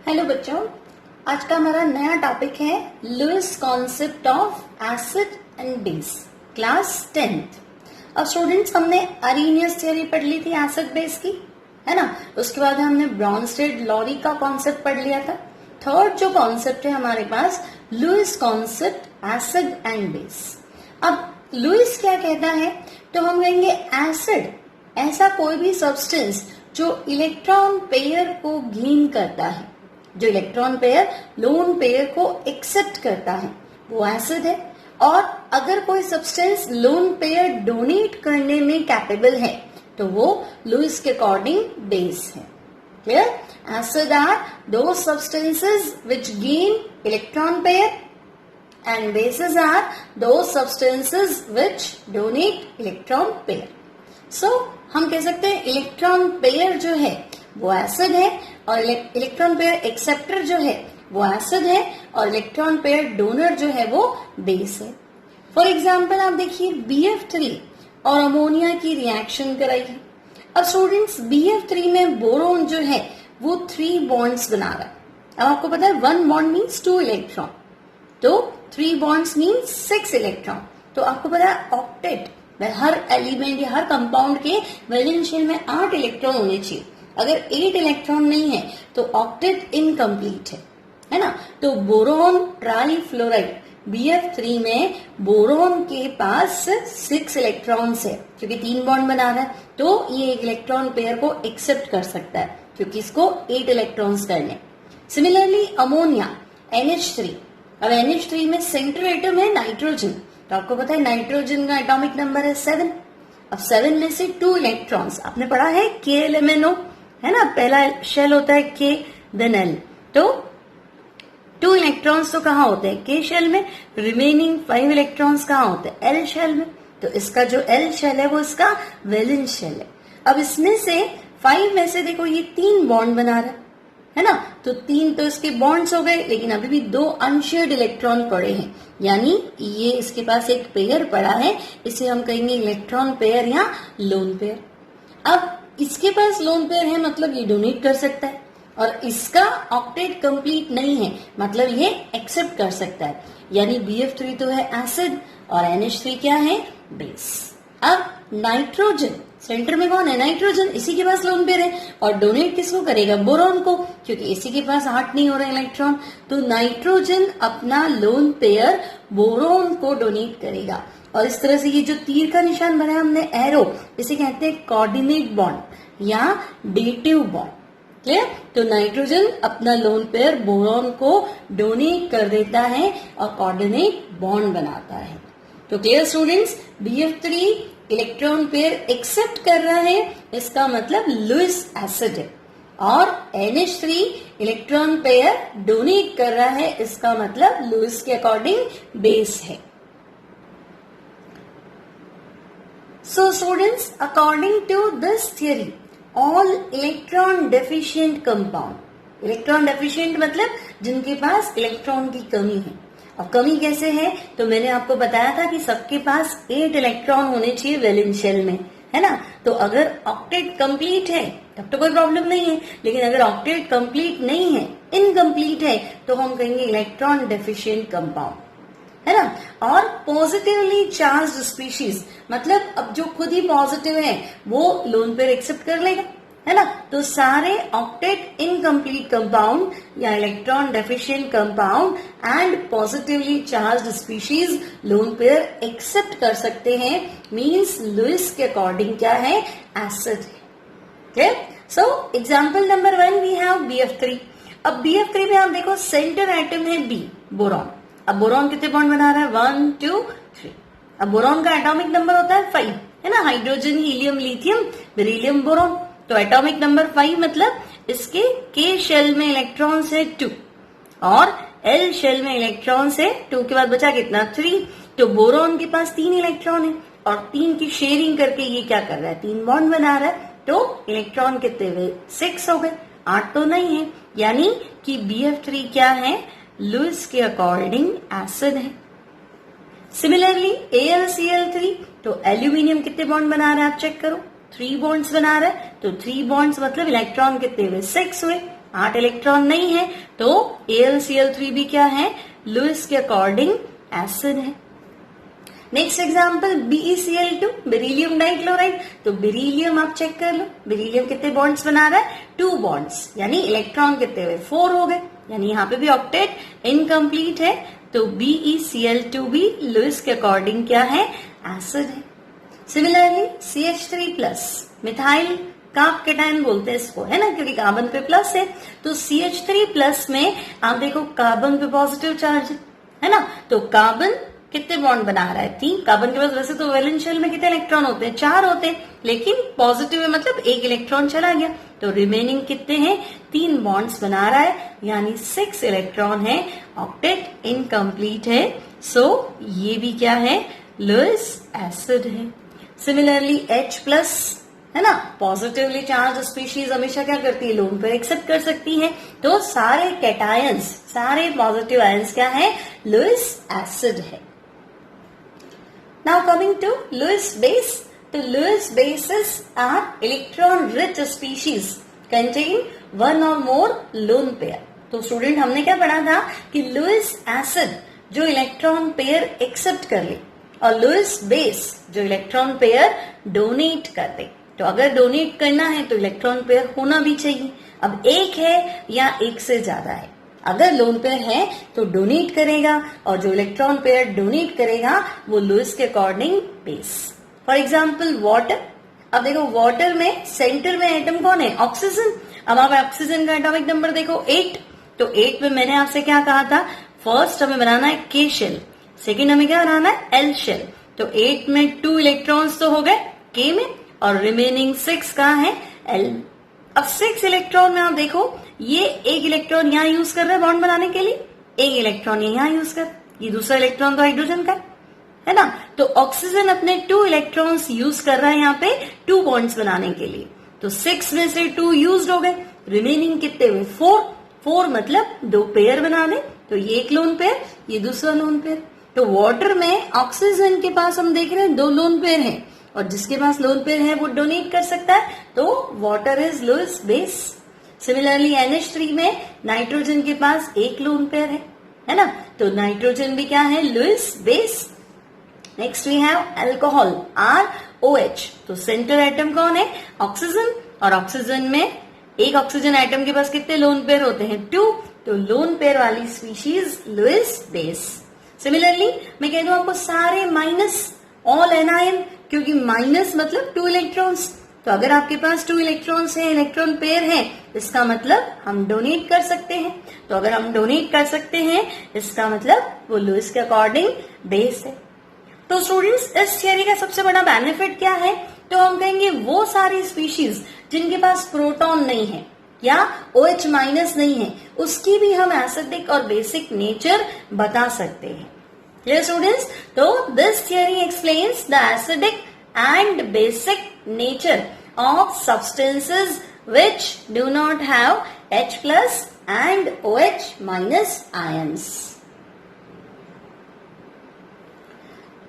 Hello बच्चों, आज का हमारा नया टॉपिक है Lewis concept of acid and base, class 10th। अब स्टूडेंट्स, हमने अरेनियस थ्योरी पढ़ ली थी एसिड बेस की, है ना। उसके बाद हमने ब्रॉन्स्टेड लॉरी का कॉन्सेप्ट पढ़ लिया था। थर्ड जो कॉन्सेप्ट है हमारे पास, Lewis concept acid and base. अब लुईस क्या कहता है, तो हम कहेंगे एसिड ऐसा कोई भी सब्सटेंस जो इलेक्ट्रॉन पेयर को गेन करता है, जो इलेक्ट्रॉन पेयर लोन पेयर को एक्सेप्ट करता है, वो एसिड है। और अगर कोई सब्सटेंस लोन पेयर डोनेट करने में कैपेबल है तो वो लुईस के अकॉर्डिंग बेस है। क्लियर? एसिड आर दो substances which gain electron pair and bases are those substances which donate electron pair. So हम कह सकते हैं इलेक्ट्रॉन पेयर जो है वो एसिड है और इलेक्ट्रॉन पेयर एक्सेप्टर जो है वो एसिड है और इलेक्ट्रॉन पेयर डोनर जो है वो बेस है। फॉर एग्जाम्पल आप देखिए BF3 और अमोनिया की रिएक्शन कराइए। अब स्टूडेंट्स, BF3 में बोरोन जो है वो 3 बॉन्ड्स बना रहा है। अब आपको पता है 1 बॉन्ड मीन्स 2 इलेक्ट्रॉन, तो 3 बॉन्ड्स मीन्स 6 इलेक्ट्रॉन। तो आपको पता है ऑक्टेट में हर एलिमेंट या हर कंपाउंड के वैलेंस शेल में 8 इलेक्ट्रॉन होने चाहिए। अगर 8 इलेक्ट्रॉन नहीं है तो ऑक्टेट इनकम्प्लीट है ना। तो बोरोन ट्राईफ्लोराइड BF3 में बोरोन के पास 6 इलेक्ट्रॉन्स है, क्योंकि 3 बॉन्ड बना रहा है तो ये एक इलेक्ट्रॉन पेयर को एक्सेप्ट कर सकता है, क्योंकि इसको 8 इलेक्ट्रॉन्स करने। सिमिलरली अमोनिया NH3, अब NH3 में सेंट्रल एटम है नाइट्रोजन, तो आपको पता है नाइट्रोजन का एटॉमिक नंबर है 7। अब 7 में से 2 इलेक्ट्रॉन्स, आपने पढ़ा है KLMNO, है ना। पहला शेल होता है K देन L, तो 2 इलेक्ट्रॉन्स तो कहाँ होते हैं, K शेल में। रिमेनिंग 5 इलेक्ट्रॉन्स कहाँ होते हैं, L शेल में। तो इसका जो L शेल है वो इसका वैलेंस शेल है। अब इसमें से 5 में से देखो ये 3 बॉन्ड बना रहा है ना, तो 3 तो इसके बॉन्ड्स हो गए, लेकिन अभी भी 2 अनशेयर्ड इलेक्ट्रॉन पड़े हैं, यानी ये इसके पास एक पेयर पड़ा है, इसे हम कहेंगे इलेक्ट्रॉन पेयर या लोन पेयर। अब इसके पास लोन पेयर है मतलब ये डोनेट कर सकता है, और इसका ऑक्टेट कंप्लीट नहीं है मतलब ये एक्सेप्ट कर सकता है, यानी BF3 तो है एसिड और NH3 क्या है, बेस। अब नाइट्रोजन, सेंटर में कौन है, नाइट्रोजन, इसी के पास लोन पेयर है और डोनेट किसको करेगा, बोरोन को, क्योंकि इसी के पास 8 नहीं हो रहे इलेक्ट्रॉन। तो नाइट्रोजन अपना लोन पेयर बोरोन को डोनेट करेगा। और इस तरह से ये जो तीर का निशान बनाया हमने एरो, इसे कहते हैं कोऑर्डिनेट बॉन्ड या डेटिव बॉन्ड। क्लियर? तो नाइट्रोजन अपना लोन पेयर बोरोन को डोनेट कर देता है और कोऑर्डिनेट बॉन्ड बनाता है। तो clear students, BF3 electron pair accept कर रहा है, इसका मतलब लुईस एसिड है, और NH3 इलेक्ट्रॉन पेयर डोनेट कर रहा है, इसका मतलब लुईस के अकॉर्डिंग बेस है। So students, according to this theory all electron deficient compound, electron deficient मतलब जिनके पास इलेक्ट्रॉन की कमी है। अब कमी कैसे है, तो मैंने आपको बताया था कि सबके पास 8 इलेक्ट्रॉन होने चाहिए वैलेंस शेल में, है ना। तो अगर ऑक्टेट कंप्लीट है तब तो कोई प्रॉब्लम नहीं है, लेकिन अगर ऑक्टेट कंप्लीट नहीं है, इनकम्प्लीट है, तो हम कहेंगे इलेक्ट्रॉन डेफिशिएंट कंपाउंड, है ना। और पॉजिटिवली चार्ज्ड स्पीशीज मतलब अब जो खुद ही पॉजिटिव है वो लोन पेयर एक्सेप्ट कर लेगा, है ना। तो सारे ऑक्टेट इनकम्प्लीट कंपाउंड या electron deficient compound and positively charged species lone pair accept कर सकते हैं, मींस लुईस के अकॉर्डिंग क्या है, एसिड है। Clear? So example number 1 we have BF3। अब BF3 में आप देखो सेंटर एटम है B, बोरॉन। अब बोरॉन कितने बॉन्ड बना रहा है, 1 2 3। अब बोरॉन का एटॉमिक नंबर होता है 5, है ना। Hydrogen, helium, lithium, beryllium, boron. तो एटॉमिक नंबर 5 मतलब इसके K शेल में इलेक्ट्रॉन्स है 2 और L शेल में इलेक्ट्रॉन्स है 2 के बाद बचा कितना, 3। तो बोरॉन के पास 3 इलेक्ट्रॉन है और 3 की शेयरिंग करके ये क्या कर रहा है, 3 बॉन्ड बना रहा है। तो इलेक्ट्रॉन कितने हुए, 6 हो गए, 8 तो नहीं है, यानी कि BF3 क्या है, लुईस के अकॉर्डिंग एसिड है। सिमिलरली AlCl3, तो एल्यूमिनियम कितने बॉन्ड बना रहा है आप चेक करो, 3 बॉन्ड्स बना रहा है। तो 3 बॉन्ड्स मतलब इलेक्ट्रॉन कितने हुए, 6 हुए, 8 इलेक्ट्रॉन नहीं है, तो AlCl3 भी क्या है, लुईस के अकॉर्डिंग एसिड है। Next example BeCl2, beryllium dichloride. तो बेरिलियम आप चेक कर लो, बेरिलियम कितने बॉन्ड्स बना रहा है, 2 बॉन्ड्स, यानी इलेक्ट्रॉन कितने हुए, 4 हो गए, यानी यहाँ पे भी ऑक्टेट इनकम्प्लीट है। तो BeCl2 भी लुईस के अकॉर्डिंग क्या है, एसिड है। सिमिलरली CH3+, मिथाइल कार्बकेटायन बोलते हैं इसको, है ना, क्योंकि कार्बन पे प्लस है। तो CH3+ में आप देखो कार्बन पे पॉजिटिव चार्ज है ना, तो कार्बन कितने बॉन्ड बना रहा है, 3। कार्बन के पास वैसे तो वैलेंस शेल में कितने इलेक्ट्रॉन होते हैं, 4 होते हैं, लेकिन पॉजिटिव में मतलब 1 इलेक्ट्रॉन चला गया, तो रिमेनिंग कितने हैं, 3 बॉन्ड्स बना रहा है, यानी 6 इलेक्ट्रॉन है, ऑक्टेट इनकम्प्लीट है। सो ये भी क्या है, लुईस एसिड है। सिमिलरली H+, है ना, पॉजिटिवली चार्ज स्पीशीज हमेशा क्या करती है, लोन पेयर एक्सेप्ट कर सकती है, तो सारे कैटायंस, सारे पॉजिटिव आयंस क्या है, लुईस एसिड है। Now coming to Lewis base. The Lewis bases are electron-rich species contain one or more lone pair. तो स्टूडेंट हमने क्या पढ़ा था कि लुईस एसिड जो इलेक्ट्रॉन पेयर एक्सेप्ट कर ले और लुईस बेस जो इलेक्ट्रॉन पेयर डोनेट कर दे। तो अगर डोनेट करना है तो इलेक्ट्रॉन पेयर होना भी चाहिए। अब एक है या एक से ज्यादा है, अगर लोन पेयर है तो डोनेट करेगा, और जो इलेक्ट्रॉन पेयर डोनेट करेगा वो लुईस के according base. For example water. अब देखो वाटर में सेंटर में एटम कौन है, ऑक्सीजन। अब आप ऑक्सीजन का एटॉमिक नंबर देखो 8, तो 8 में मैंने आपसे क्या कहा था, फर्स्ट हमें बनाना है K शेल, सेकेंड हमें क्या बनाना है, L शेल। तो 8 में 2 इलेक्ट्रॉन्स तो हो गए K में, और रिमेनिंग 6 कहाँ है, L। अब 6 इलेक्ट्रॉन में आप देखो, ये एक इलेक्ट्रॉन यहाँ यूज कर रहा है बॉन्ड बनाने के लिए, एक इलेक्ट्रॉन यहाँ यूज कर, ये दूसरा इलेक्ट्रॉन तो हाइड्रोजन का है ना। तो ऑक्सीजन अपने 2 इलेक्ट्रॉन्स यूज कर रहा है यहाँ पे 2 बॉन्ड्स बनाने के लिए, तो 6 में से 2 यूज हो गए, रिमेनिंग कितने हुए, 4 मतलब 2 पेयर बनाने, तो ये एक लोन पेयर, ये दूसरा लोन पेयर। तो वाटर में ऑक्सीजन के पास हम देख रहे हैं 2 लोन पेयर है, और जिसके पास लोन पेयर है वो डोनेट कर सकता है, तो water is Lewis base. Similarly NH3 में नाइट्रोजन के पास एक लोन पेयर है ना, तो नाइट्रोजन भी क्या है, Lewis base. Next we have alcohol ROH। तो सेंटर एटम कौन है, ऑक्सीजन, और ऑक्सीजन में एक ऑक्सीजन एटम के पास कितने लोन पेयर होते हैं, 2, तो लोन पेयर वाली स्पीशीज लुईस बेस। सिमिलरली मैं कह दूं आपको सारे माइनस, ऑल एनायन, क्योंकि माइनस मतलब 2 इलेक्ट्रॉन्स, तो अगर आपके पास 2 इलेक्ट्रॉन्स है, इलेक्ट्रॉन पेयर है, इसका मतलब हम डोनेट कर सकते हैं। तो अगर हम डोनेट कर सकते हैं इसका मतलब वो लुईस के अकॉर्डिंग बेस है। तो स्टूडेंट्स इस थियरी का सबसे बड़ा बेनिफिट क्या है, तो हम कहेंगे वो सारी स्पीशीज जिनके पास प्रोटॉन नहीं है या OH- नहीं है, उसकी भी हम एसिडिक और बेसिक नेचर बता सकते हैं। Clear students? So this theory explains the acidic and basic nature of substances which do not have H+ and OH- ions.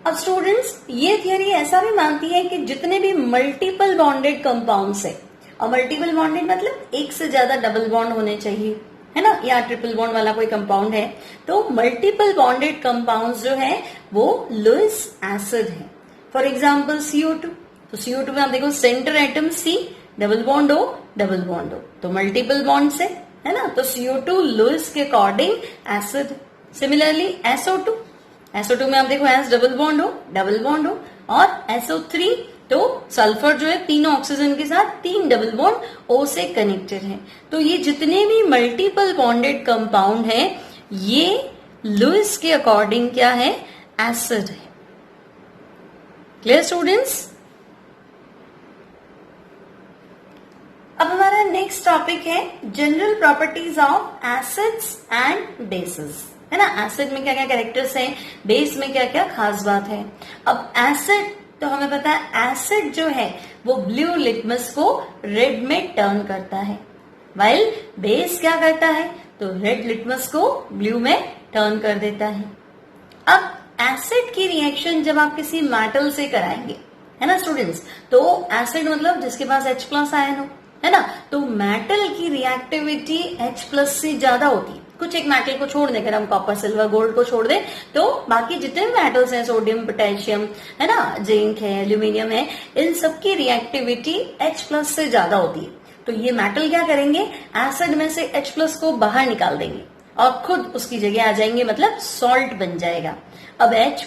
अब स्टूडेंट्स ये थियरी ऐसा भी मानती है कि जितने भी मल्टीपल बॉन्डेड कंपाउंड्स है, और मल्टीपल बॉन्डेड मतलब एक से ज्यादा डबल बॉन्ड होने चाहिए, है ना, या ट्रिपल बॉन्ड वाला कोई कंपाउंड है, तो मल्टीपल बॉन्डेड कंपाउंड्स जो है वो लुईस एसिड है। For example CO2। तो CO2 में आप देखो centre atom C, double bond O, double bond O, तो मल्टीपल बॉन्ड से, है ना, तो CO2 लुईस के अकॉर्डिंग एसिड। सिमिलरली SO2 में आप देखो S double bond O, double bond O, और SO3 तो सल्फर जो है तीनों ऑक्सीजन के साथ 3 डबल बॉन्ड O से कनेक्टेड है। तो ये जितने भी मल्टीपल बॉन्डेड कंपाउंड है ये लुईस के अकॉर्डिंग क्या है, एसिड है। Clear students? अब हमारा नेक्स्ट टॉपिक है general properties of acids and bases, है ना। एसिड में क्या क्या कैरेक्टर्स हैं, बेस में क्या क्या खास बात है। अब एसिड तो हमें पता है एसिड जो है वो ब्लू लिटमस को रेड में टर्न करता है, वाइल बेस क्या करता है, तो रेड लिटमस को ब्लू में टर्न कर देता है। अब एसिड की रिएक्शन जब आप किसी मेटल से कराएंगे, है ना स्टूडेंट्स, तो एसिड मतलब जिसके पास H+ आयन हो, है ना। तो मेटल की रिएक्टिविटी H+ से ज्यादा होती है। कुछ एक मेटल को छोड़ दें, अगर हम कॉपर सिल्वर गोल्ड को छोड़ दें तो बाकी जितने मेटल्स हैं, सोडियम पोटेशियम है ना, जिंक है, एल्यूमिनियम है, इन सबकी रिएक्टिविटी H+ से ज्यादा होती है। तो ये मेटल क्या करेंगे, एसिड में से H+ को बाहर निकाल देंगे और खुद उसकी जगह आ जाएंगे, मतलब सॉल्ट बन जाएगा। अब H+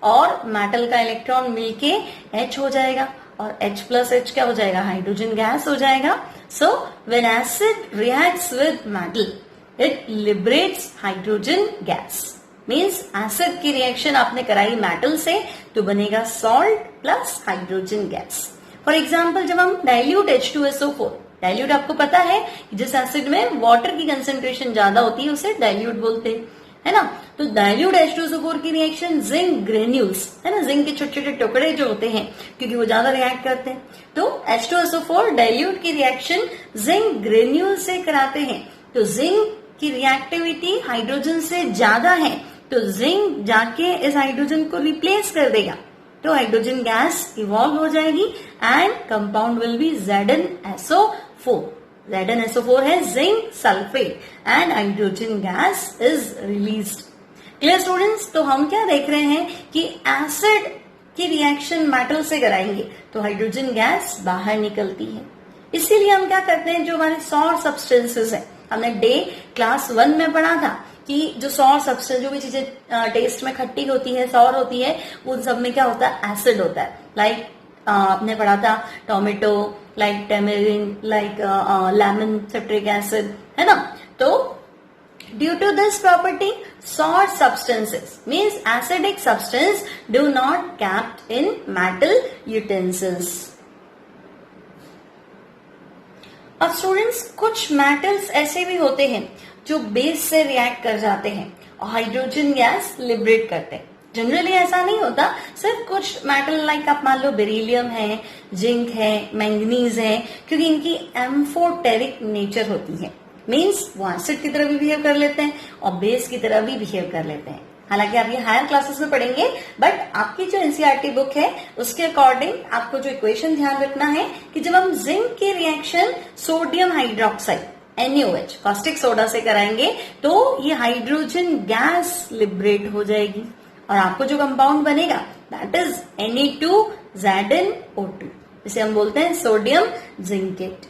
और मेटल का इलेक्ट्रॉन मिलके H हो जाएगा और H+H क्या हो जाएगा, हाइड्रोजन गैस हो जाएगा। So when acid reacts with metal it liberates hydrogen gas. Means acid की रिएक्शन आपने कराई मेटल से तो बनेगा salt plus hydrogen gas. For example जब हम डाइल्यूट H2SO4, डाइल्यूट आपको पता है जिस एसिड में वाटर की कंसेंट्रेशन ज्यादा होती है उसे डाइल्यूट बोलते हैं, है ना। तो डाइल्यूट H2SO4 की रिएक्शन जिंक ग्रेन्यूल्स, है ना, जिंक के छोटे छोटे टुकड़े जो होते हैं क्योंकि वो ज्यादा रिएक्ट करते हैं, तो H2SO4 डाइल्यूट की रिएक्शन जिंक ग्रेन्यूल से कराते हैं। तो जिंक की रिएक्टिविटी हाइड्रोजन से ज्यादा है तो जिंक जाके इस हाइड्रोजन को रिप्लेस कर देगा, तो हाइड्रोजन गैस इवॉल्व हो जाएगी and compound will be ZnSO4। ZnSO4 है zinc sulphate and hydrogen gas is released. Clear students, तो हम क्या देख रहे हैं कि एसिड की रिएक्शन मेटल से कराएंगे तो हाइड्रोजन गैस बाहर निकलती है। इसीलिए हम क्या करते हैं, जो हमारे सॉर सब्सटेंसेस है, हमने डे क्लास 1 में पढ़ा था कि जो सॉर सब्सटेंस, जो भी चीजें टेस्ट में खट्टी होती है, सॉर होती है, उन सब में क्या होता है, एसिड होता है। लाइक आपने पढ़ा था tomato, like tamarind, like lemon citric acid, है ना। तो due to this property sour substances means acidic substance do not kept in metal utensils. अब स्टूडेंट्स कुछ मेटल्स ऐसे भी होते हैं जो बेस से रिएक्ट कर जाते हैं और हाइड्रोजन गैस लिबरेट करते हैं। जनरली ऐसा नहीं होता, सिर्फ कुछ मेटल लाइक आप मान लो बेरिलियम है, जिंक है, मैंगनीज है, क्योंकि इनकी एम्फोटेरिक नेचर होती है। मीन्स वो एसिड की तरह भी बिहेव कर लेते हैं और बेस की तरह भी बिहेव कर लेते हैं। हालांकि आप ये हायर क्लासेस में पढ़ेंगे, बट आपकी जो एनसीईआरटी बुक है उसके अकॉर्डिंग आपको जो इक्वेशन ध्यान रखना है कि जब हम जिंक की reaction sodium hydroxide NaOH caustic soda से कराएंगे तो ये हाइड्रोजन गैस लिबरेट हो जाएगी और आपको जो कंपाउंड बनेगा दैट इज Na2ZnO2, इसे हम बोलते हैं सोडियम जिंकेट।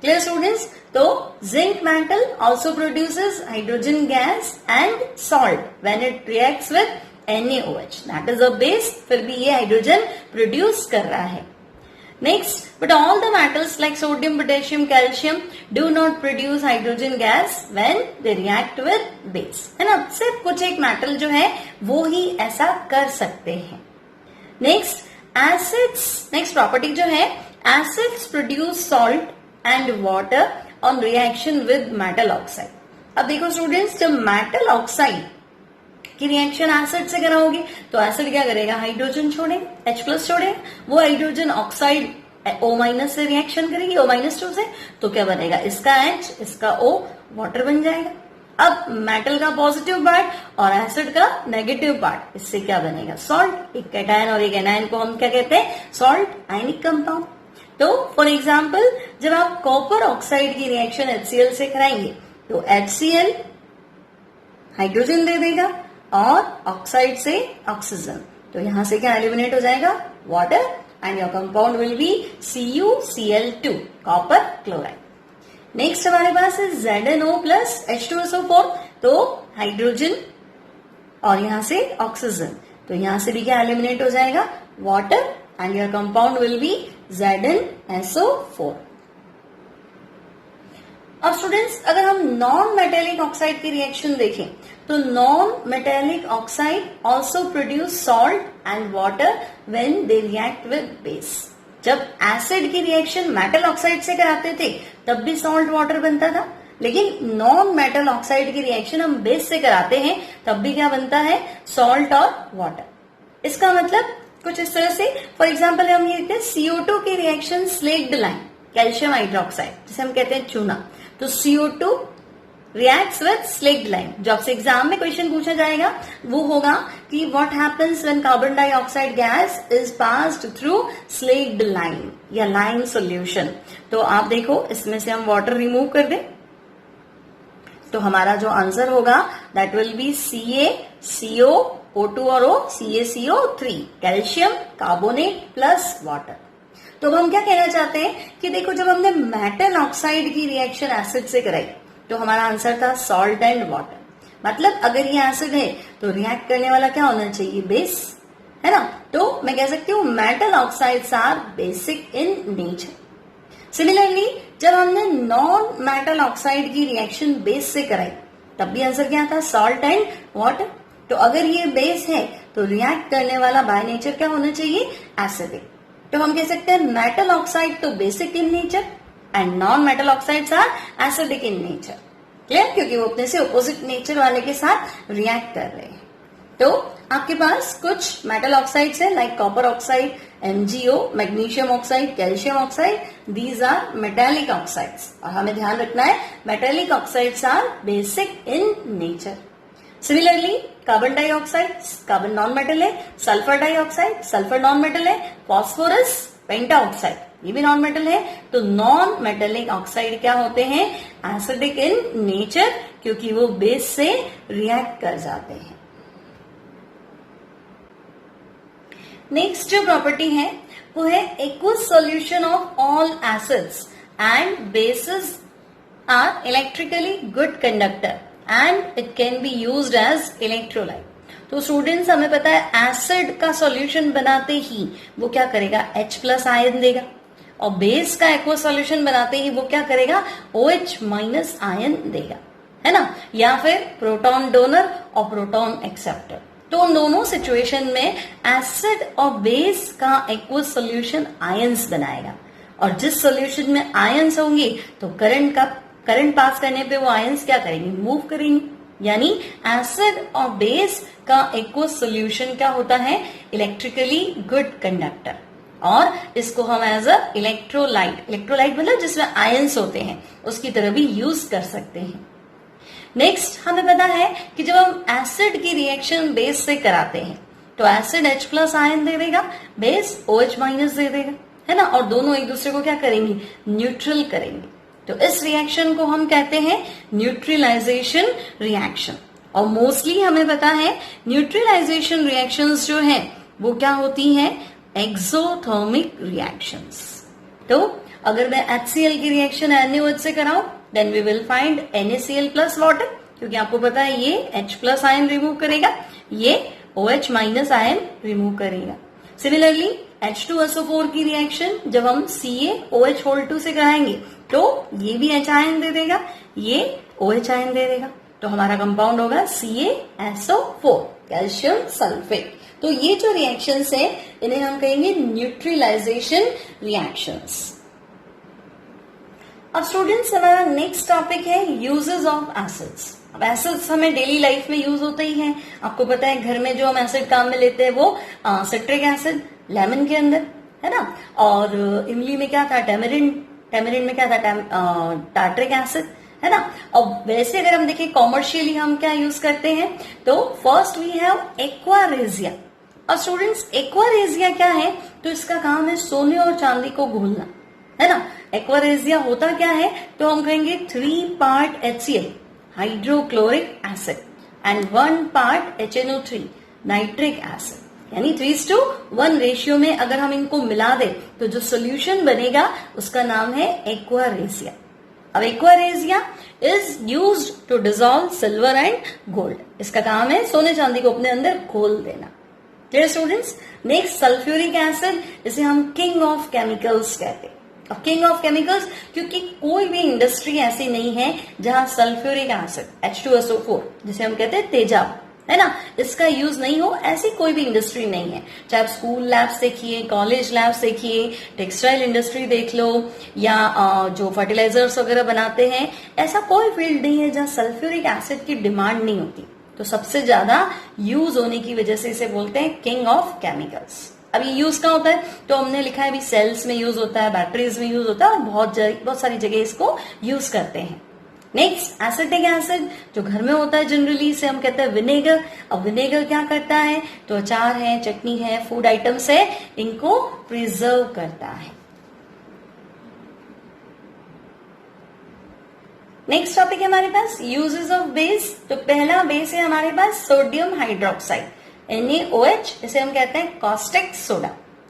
क्लियर स्टूडेंट्स, तो zinc metal also produces hydrogen gas and salt when it reacts with NaOH, that is a base, फिर भी ये हाइड्रोजन प्रोड्यूस कर रहा है। Next, but all the metals like sodium, potassium, calcium do not produce hydrogen gas when they react with base, है ना। सिर्फ कुछ एक मेटल जो है वो ही ऐसा कर सकते हैं। नेक्स्ट एसिड्स, नेक्स्ट प्रॉपर्टी जो है acids produce salt and water on reaction with metal oxide. अब देखो स्टूडेंट्स, जब मेटल ऑक्साइड की रिएक्शन एसिड से कराओगे तो एसिड क्या करेगा, हाइड्रोजन छोड़ेगा, H+ छोड़ेगा, वो हाइड्रोजन ऑक्साइड O- से रिएक्शन करेगी, O-2 से, तो क्या बनेगा, इसका H, इसका O, वाटर बन जाएगा। अब मेटल का पॉजिटिव पार्ट और एसिड का नेगेटिव पार्ट, इससे क्या बनेगा, सॉल्ट। एक कैटायन और एक एनायन को हम क्या कहते हैं, सॉल्ट आयनिक कंपाउंड। तो फॉर एग्जाम्पल जब आप कॉपर ऑक्साइड की रिएक्शन HCl से कराएंगे तो HCl हाइड्रोजन दे देगा और ऑक्साइड से ऑक्सीजन, तो यहां से क्या एलिमिनेट हो जाएगा, water, and your compound will be CuCl2, copper chloride. Next हमारे पास है ZnO प्लस H2SO4, तो हाइड्रोजन और यहां से ऑक्सीजन, तो यहां से भी क्या एलिमिनेट हो जाएगा, water, and your compound will be ZnSO4। अब स्टूडेंट्स अगर हम नॉन मेटेलिक ऑक्साइड की रिएक्शन देखें तो non metallic oxide also produce salt and water when they react with base. जब एसिड की रिएक्शन मेटल ऑक्साइड से कराते थे तब भी सॉल्ट वाटर बनता था, लेकिन नॉन मेटल ऑक्साइड की रिएक्शन हम बेस से कराते हैं तब भी क्या बनता है, सॉल्ट और वाटर। इसका मतलब कुछ इस तरह से, फॉर एग्जाम्पल हम ये देखते हैं CO2 की reaction slaked lime calcium hydroxide जिसे हम कहते हैं चूना, तो CO2 reacts with slaked lime. जो आपसे एग्जाम में क्वेश्चन पूछा जाएगा वो होगा कि what happens when carbon dioxide gas is passed through slaked lime या लाइम सॉल्यूशन। तो आप देखो इसमें से हम वाटर रिमूव कर दें तो हमारा जो आंसर होगा that will be CaCO O2 और O CaCO3 calcium carbonate plus water. तो अब हम क्या कहना चाहते हैं कि देखो जब हमने मेटल ऑक्साइड की रिएक्शन एसिड से कराई तो हमारा आंसर था सॉल्ट एंड वाटर। मतलब अगर ये एसिड है तो रिएक्ट करने वाला क्या होना चाहिए, बेस, है ना। तो मैं कह सकती हूँ metal oxides are basic in nature. Similarly जब हमने नॉन मेटल ऑक्साइड की रिएक्शन बेस से कराई तब भी आंसर क्या था, सॉल्ट एंड वाटर। तो अगर ये बेस है तो रिएक्ट करने वाला बाय नेचर क्या होना चाहिए, एसिडिक। तो हम कह सकते हैं मेटल ऑक्साइड तो basic in nature and non metal oxides are acidic in nature. Clear, क्योंकि वो अपने से ऑपोजिट नेचर वाले के साथ रिएक्ट कर रहे हैं। तो आपके पास कुछ मेटल ऑक्साइड्स है like copper oxide, MgO, magnesium oxide, calcium oxide, these are metallic oxides. और हमें ध्यान रखना है metallic oxides are basic in nature. Similarly carbon dioxide, carbon non metal है, sulphur dioxide, sulphur non metal है, phosphorus pentoxide ये भी non metal है। तो नॉन मेटेलिक ऑक्साइड क्या होते हैं, एसिडिक इन नेचर, क्योंकि वो बेस से रिएक्ट कर जाते हैं। नेक्स्ट जो प्रॉपर्टी है वो है aqueous solution of all acids and bases are electrically good conductor and it can be used as electrolyte. तो स्टूडेंट्स हमें पता है एसिड का सॉल्यूशन बनाते ही वो क्या करेगा, H+ आयन देगा, और बेस का एक्वस सॉल्यूशन बनाते ही वो क्या करेगा, OH- आयन देगा, है ना। या फिर प्रोटॉन डोनर और प्रोटॉन एक्सेप्टर। तो उन दोनों सिचुएशन में एसिड और बेस का एक्वस सॉल्यूशन आयंस बनाएगा, और जिस सॉल्यूशन में आयंस होंगे तो करंट पास करने पे वो आयंस क्या करेंगे, मूव करेंगे। यानी एसिड और बेस का एक्वस सॉल्यूशन क्या होता है, इलेक्ट्रिकली गुड कंडक्टर, और इसको हम एज अ इलेक्ट्रोलाइट मतलब जिसमें आयंस होते हैं उसकी तरह भी यूज कर सकते हैं। नेक्स्ट हमें पता है कि जब हम एसिड की रिएक्शन बेस से कराते हैं तो एसिड H+ आयन दे देगा, बेस OH- दे देगा, है ना, और दोनों एक दूसरे को क्या करेंगे, न्यूट्रल करेंगे। तो इस रिएक्शन को हम कहते हैं न्यूट्रलाइजेशन रिएक्शन। और मोस्टली हमें पता है न्यूट्रलाइजेशन रिएक्शंस जो हैं वो क्या होती हैं, एक्सोथर्मिक रिएक्शंस। तो अगर मैं HCl की रिएक्शन NaOH से कराऊं then we will find NaCl plus water, क्योंकि आपको पता है ये H+ आयन रिमूव करेगा, ये OH- आयन रिमूव करेगा। सिमिलरली H2SO4 की रिएक्शन जब हम CaOH2 से कराएंगे तो ये भी H आयन दे देगा, ये OH आयन दे देगा, तो हमारा कंपाउंड होगा CaSO4 कैल्शियम सल्फेट। तो ये जो रिएक्शंस है इन्हें हम कहेंगे न्यूट्रलाइजेशन रिएक्शंस। अब स्टूडेंट्स हमारा नेक्स्ट टॉपिक है यूजेस ऑफ एसिड्स। अब एसिड्स हमें डेली लाइफ में यूज होते ही हैं। आपको पता है घर में जो हम एसिड काम में लेते हैं वो सिट्रिक एसिड, लेमन के अंदर, है ना, और इमली में क्या था, टेमरिन में क्या था, टार्ट्रिक एसिड, है ना। और वैसे अगर हम देखें कॉमर्शियली हम क्या यूज करते हैं, तो फर्स्ट वी हैव एक्वारेजिया। और स्टूडेंट्स एक्वारेजिया क्या है, तो इसका काम है सोने और चांदी को घोलना, है ना। एक्वारेजिया होता क्या है, तो हम कहेंगे 3 part HCl hydrochloric acid and 1 part HNO3 nitric acid, यानी 3:1 रेशियो में अगर हम इनको मिला दें तो जो सोल्यूशन बनेगा उसका नाम है एक्वारेजिया। अब aqua regia is used to dissolve silver and gold. इसका काम है सोने चांदी को अपने अंदर घोल देना। Clear students. Next sulphuric acid, इसे हम किंग ऑफ केमिकल्स कहते हैं। अब किंग ऑफ केमिकल्स क्योंकि कोई भी इंडस्ट्री ऐसी नहीं है जहां सल्फ्यूरिक एसिड H2SO4 जिसे हम कहते हैं तेजाब, है ना, इसका यूज नहीं हो, ऐसी कोई भी इंडस्ट्री नहीं है। चाहे आप स्कूल लैब्स देखिए, कॉलेज लैब्स देखिए, टेक्सटाइल इंडस्ट्री देख लो, या जो फर्टिलाइजर्स वगैरह बनाते हैं, ऐसा कोई फील्ड नहीं है जहां सल्फ्यूरिक एसिड की डिमांड नहीं होती। तो सबसे ज्यादा यूज होने की वजह से इसे बोलते हैं किंग ऑफ केमिकल्स। अब ये यूज कहाँ होता है, तो हमने लिखा है अभी सेल्स में यूज होता है, बैटरीज में यूज होता है, और बहुत सारी जगह इसको यूज करते हैं। नेक्स्ट एसिटिक एसिड जो घर में होता है जनरली, इसे हम कहते हैं विनेगर। अब विनेगर क्या करता है, तो अचार है, चटनी है, फूड आइटम्स है, इनको प्रिजर्व करता है। नेक्स्ट टॉपिक है हमारे पास यूजेस ऑफ बेस। तो पहला बेस है हमारे पास सोडियम हाइड्रोक्साइड NaOH, इसे हम कहते हैं caustic soda.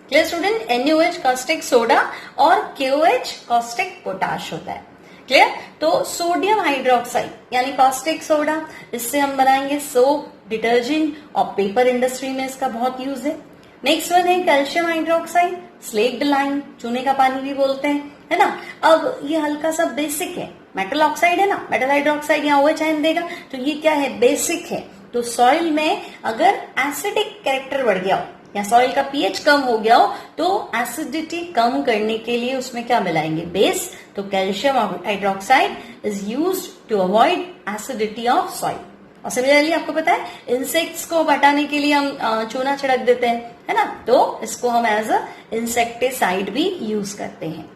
Clear student, NaOH caustic soda और KOH कॉस्टिक पोटाश होता है। क्लियर, तो सोडियम हाइड्रोक्साइड यानी कॉस्टिक सोडा, इससे हम बनाएंगे सोप, डिटर्जेंट और पेपर इंडस्ट्री में इसका बहुत यूज है। नेक्स्ट वन है कैल्शियम हाइड्रोक्साइड, स्लेक्ड लाइम, चूने का पानी भी बोलते हैं, है ना। अब ये हल्का सा बेसिक है, मेटल ऑक्साइड है ना, मेटल हाइड्रोक्साइड यहाँ OH आयन देगा, तो ये क्या है, बेसिक है। तो सॉइल में अगर एसिडिक कैरेक्टर बढ़ गया हो या सॉइल का pH कम हो गया हो, तो एसिडिटी कम करने के लिए उसमें क्या मिलाएंगे, बेस। तो calcium hydroxide is used to avoid acidity of soil. और सिमिलरली आपको पता है इंसेक्ट्स को हटाने के लिए हम चूना छिड़क देते हैं, है ना, तो इसको हम एज अ इंसेक्टिसाइड भी यूज करते हैं।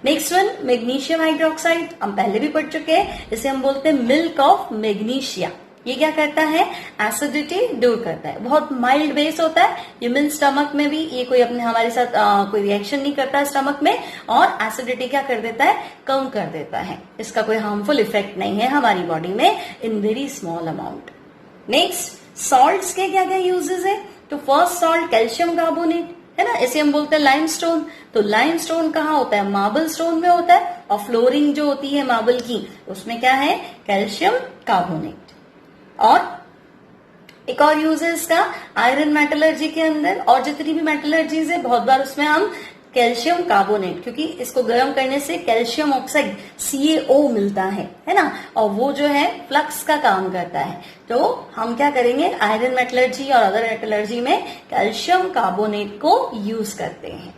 नेक्स्ट वन मैग्नीशियम हाइड्रोक्साइड, हम पहले भी पढ़ चुके हैं, इसे हम बोलते हैं मिल्क ऑफ मैग्नीशिया। ये क्या करता है, एसिडिटी दूर करता है, बहुत माइल्ड बेस होता है, ह्यूमन स्टमक में भी ये कोई अपने हमारे साथ कोई रिएक्शन नहीं करता स्टमक में, और एसिडिटी क्या कर देता है, कम कर देता है। इसका कोई हार्मफुल इफेक्ट नहीं है हमारी बॉडी में in very small amount. Next salts के क्या क्या यूजेस है, तो फर्स्ट सॉल्ट कैल्शियम कार्बोनेट, है ना, इसे हम बोलते हैं लाइमस्टोन। तो लाइमस्टोन कहाँ होता है, मार्बल स्टोन में होता है, और फ्लोरिंग जो होती है मार्बल की उसमें क्या है, कैल्शियम कार्बोनेट। और एक और यूज है इसका आयरन मेटलर्जी के अंदर, और जितनी भी मेटलर्जीज है बहुत बार उसमें हम कैल्शियम कार्बोनेट, क्योंकि इसको गर्म करने से कैल्शियम ऑक्साइड CaO मिलता है ना, और वो जो है फ्लक्स का काम करता है। तो हम क्या करेंगे, आयरन मेटलर्जी और अदर मेटलर्जी में कैल्शियम कार्बोनेट को यूज करते हैं।